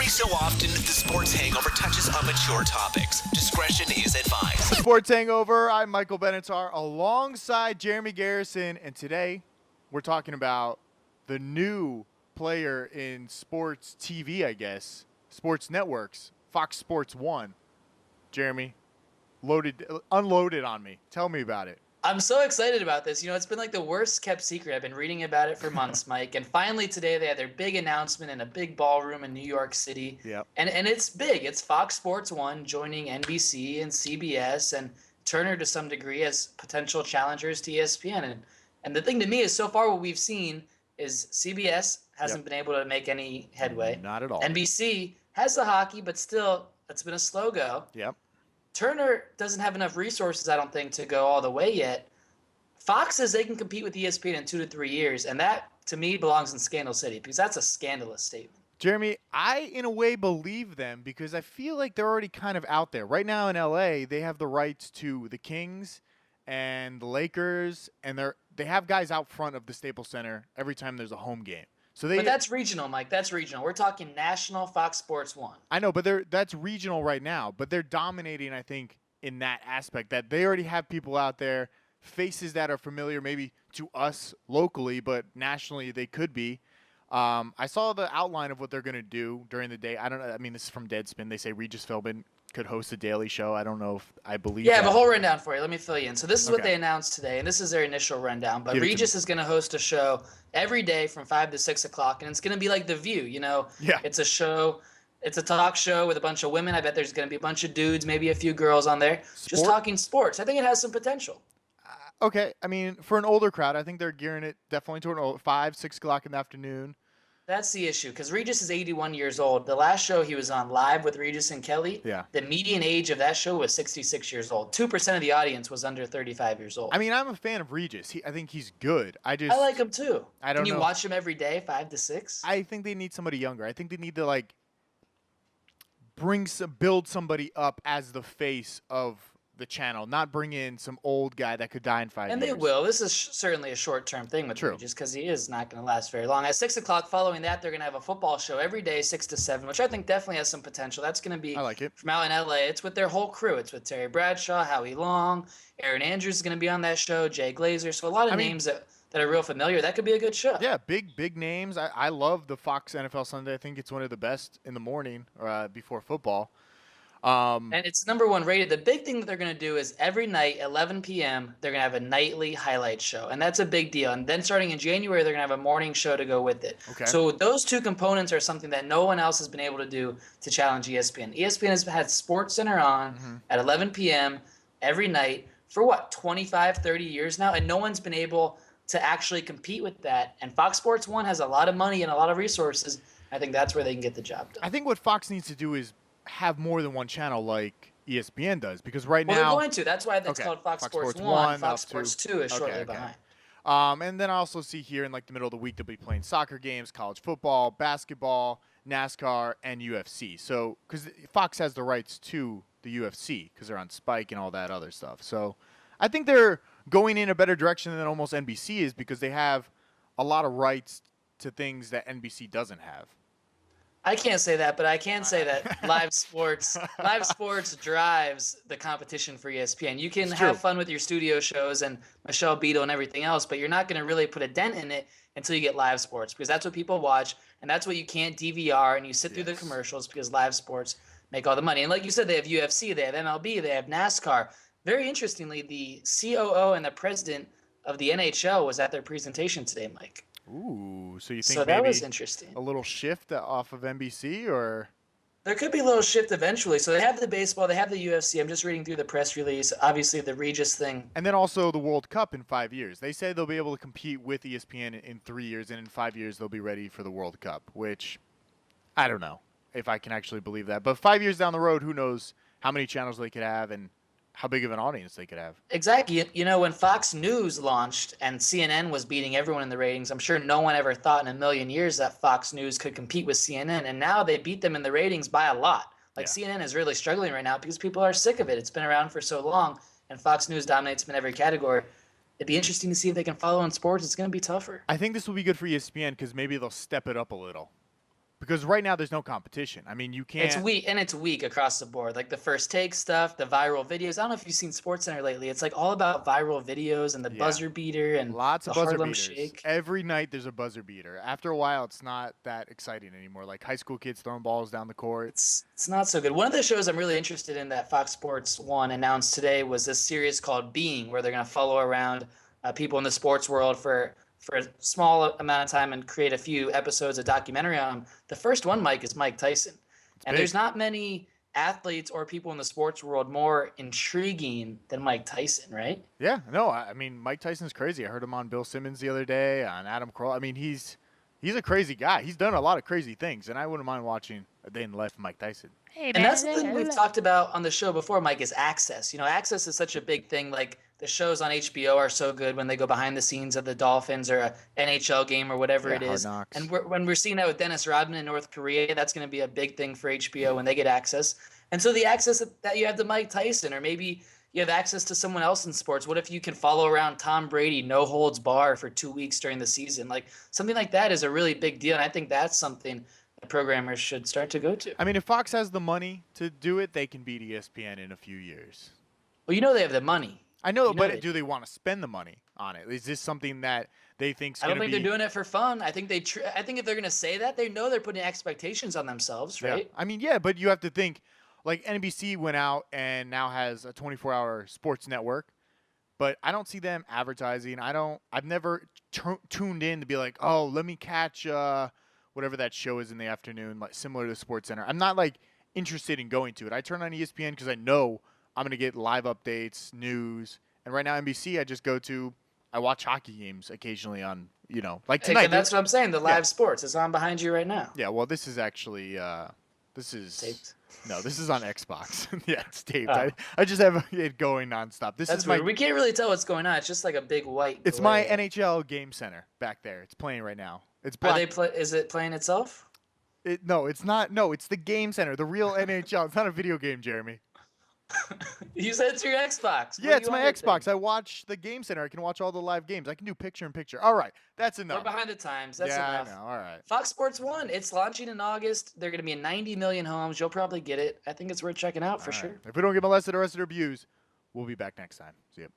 Every so often, the Sports Hangover touches on mature topics. Discretion is advised. Sports Hangover. I'm Michael Benatar alongside Jeremy Garrison, and today we're talking about the new player in sports TV, I guess, sports networks, Fox Sports 1. Jeremy, unloaded on me. Tell me about it. I'm so excited about this. You know, it's been like the worst kept secret. I've been reading about it for months, Mike. And finally today they had their big announcement in a big ballroom in New York City. Yep. And it's big. It's Fox Sports 1 joining NBC and CBS and Turner to some degree as potential challengers to ESPN. And the thing to me is so far what we've seen is CBS hasn't been able to make any headway. Not at all. NBC has the hockey, but still it's been a slow go. Yep. Turner doesn't have enough resources, I don't think, to go all the way yet. Fox says they can compete with ESPN in 2 to 3 years, and that, to me, belongs in Scandal City because that's a scandalous statement. Jeremy, I, in a way, believe them because I feel like they're already kind of out there. Right now in L.A., they have the rights to the Kings and the Lakers, and they have guys out front of the Staples Center every time there's a home game. But that's regional, Mike. That's regional. We're talking national Fox Sports 1. I know, but that's regional right now. But they're dominating, I think, in that aspect that they already have people out there, faces that are familiar maybe to us locally, but nationally they could be. I saw the outline of what they're going to do during the day. I don't know. I mean, this is from Deadspin. They say Regis Philbin could host a daily show. I don't know if I believe Yeah, that. the whole rundown for you. Let me fill you in. So this is what they announced today, and this is their initial rundown. But Regis is going to host a show every day from 5 to 6 o'clock, and it's going to be like The View. You know, It's a show. It's a talk show with a bunch of women. I bet there's going to be a bunch of dudes, maybe a few girls on there, just talking sports. I think it has some potential. Okay. I mean, for an older crowd, I think they're gearing it definitely toward 5, 6 o'clock in the afternoon. That's the issue, because Regis is 81 years old. The last show he was on live with Regis and Kelly, the median age of that show was 66 years old. 2% of the audience was under 35 years old. I mean, I'm a fan of Regis. I think he's good. I like him too. Can you watch him every day, 5 to 6? I think they need somebody younger. I think they need to build somebody up as the face of the channel, not bring in some old guy that could die in 5 years. And they will. This is certainly a short-term thing with Regis because he is not going to last very long. At 6 o'clock following that, they're going to have a football show every day, 6 to 7, which I think definitely has some potential. That's going to be from out in L.A. It's with their whole crew. It's with Terry Bradshaw, Howie Long, Aaron Andrews is going to be on that show, Jay Glazer. So a lot of names that are real familiar. That could be a good show. Yeah, big names. I love the Fox NFL Sunday. I think it's one of the best in the morning before football. And it's #1 rated. The big thing that they're going to do is every night, 11 p.m., they're going to have a nightly highlight show. And that's a big deal. And then starting in January, they're going to have a morning show to go with it. Okay. So those two components are something that no one else has been able to do to challenge ESPN. ESPN has had SportsCenter on at 11 p.m. every night for, 25, 30 years now? And no one's been able to actually compete with that. And Fox Sports 1 has a lot of money and a lot of resources. I think that's where they can get the job done. I think what Fox needs to do is have more than one channel like ESPN does, because right now they're going to. That's why that's called Fox Sports 1. Fox Sports 2 is shortly behind. And then I also see here in the middle of the week they'll be playing soccer games, college football, basketball, NASCAR, and UFC. So because Fox has the rights to the UFC because they're on Spike and all that other stuff. So I think they're going in a better direction than almost NBC is because they have a lot of rights to things that NBC doesn't have. I can't say that, but I can say that live sports drives the competition for ESPN. You can have fun with your studio shows and Michelle Beadle and everything else, but you're not going to really put a dent in it until you get live sports because that's what people watch and that's what you can't DVR and you sit through the commercials because live sports make all the money. And like you said, they have UFC, they have MLB, they have NASCAR. Very interestingly, the COO and the president of the NHL was at their presentation today, Mike. Ooh, so you think that maybe was interesting. A little shift off of NBC, or there could be a little shift eventually. So they have the baseball, they have the UFC. I'm just reading through the press release. Obviously, the Regis thing, and then also the World Cup in 5 years. They say they'll be able to compete with ESPN in 3 years, and in 5 years they'll be ready for the World Cup. Which I don't know if I can actually believe that. But 5 years down the road, who knows how many channels they could have and how big of an audience they could have. Exactly. You know, when Fox News launched and CNN was beating everyone in the ratings, I'm sure no one ever thought in a million years that Fox News could compete with CNN. And now they beat them in the ratings by a lot. CNN is really struggling right now because people are sick of it. It's been around for so long, and Fox News dominates them in every category. It'd be interesting to see if they can follow in sports. It's going to be tougher. I think this will be good for ESPN because maybe they'll step it up a little. because right now there's no competition. I mean, you can't. It's weak across the board. Like the first take stuff, the viral videos. I don't know if you've seen SportsCenter lately. It's like all about viral videos and the buzzer beater and Lots the of buzzer Harlem beaters. Shake. Every night there's a buzzer beater. After a while, it's not that exciting anymore. Like high school kids throwing balls down the court. It's not so good. One of the shows I'm really interested in that Fox Sports One announced today was this series called Being, where they're going to follow around people in the sports world for a small amount of time and create a few episodes of documentary on them. The first one, Mike, is Mike Tyson. And there's not many athletes or people in the sports world more intriguing than Mike Tyson, right? Yeah, no, I mean, Mike Tyson's crazy. I heard him on Bill Simmons the other day, on Adam Carolla. I mean, he's a crazy guy. He's done a lot of crazy things, and I wouldn't mind watching a day in the life of Mike Tyson. And that's the thing we've talked about on the show before, Mike, is access. You know, access is such a big thing. Like the shows on HBO are so good when they go behind the scenes of the Dolphins or a NHL game or whatever it is. Hard Knocks. And when we're seeing that with Dennis Rodman in North Korea, that's going to be a big thing for HBO when they get access. And so the access that you have to Mike Tyson, or maybe you have access to someone else in sports. What if you can follow around Tom Brady, no holds bar for 2 weeks during the season? Like something like that is a really big deal. And I think that's something that programmers should start to go to. I mean, if Fox has the money to do it, they can beat ESPN in a few years. Well, you know they have the money. I know, but do they want to spend the money on it? Is this something that they think's going to be? I don't think they're doing it for fun. I think I think if they're going to say that, they know they're putting expectations on themselves, right? Yeah. I mean, yeah, but you have to think, like NBC went out and now has a 24-hour sports network, but I don't see them advertising. I've never tuned in to be like, oh, let me catch whatever that show is in the afternoon, like similar to SportsCenter. I'm not like interested in going to it. I turn on ESPN because I know I'm going to get live updates, news. And right now, NBC, I watch hockey games occasionally on, like tonight. And that's what I'm saying, the live sports. It's on behind you right now. Yeah, well, this is actually, taped. No, this is on Xbox. Yeah, it's taped. Oh. I just have it going nonstop. That's weird. We can't really tell what's going on. It's just like a big white It's glare. my NHL game center back there. It's playing right now. It's Is it playing itself? No, it's not. No, it's the game center, the real NHL. It's not a video game, Jeremy. You said it's your Xbox. Yeah, it's my Xbox. I watch the game center. I can watch all the live games. I can do picture-in-picture. All right, that's enough. We're behind the times. That's enough. I know. All right. Fox Sports 1, it's launching in August. They're going to be in 90 million homes. You'll probably get it. I think it's worth checking out for sure. If we don't get molested, arrested, or abused, we'll be back next time. See ya.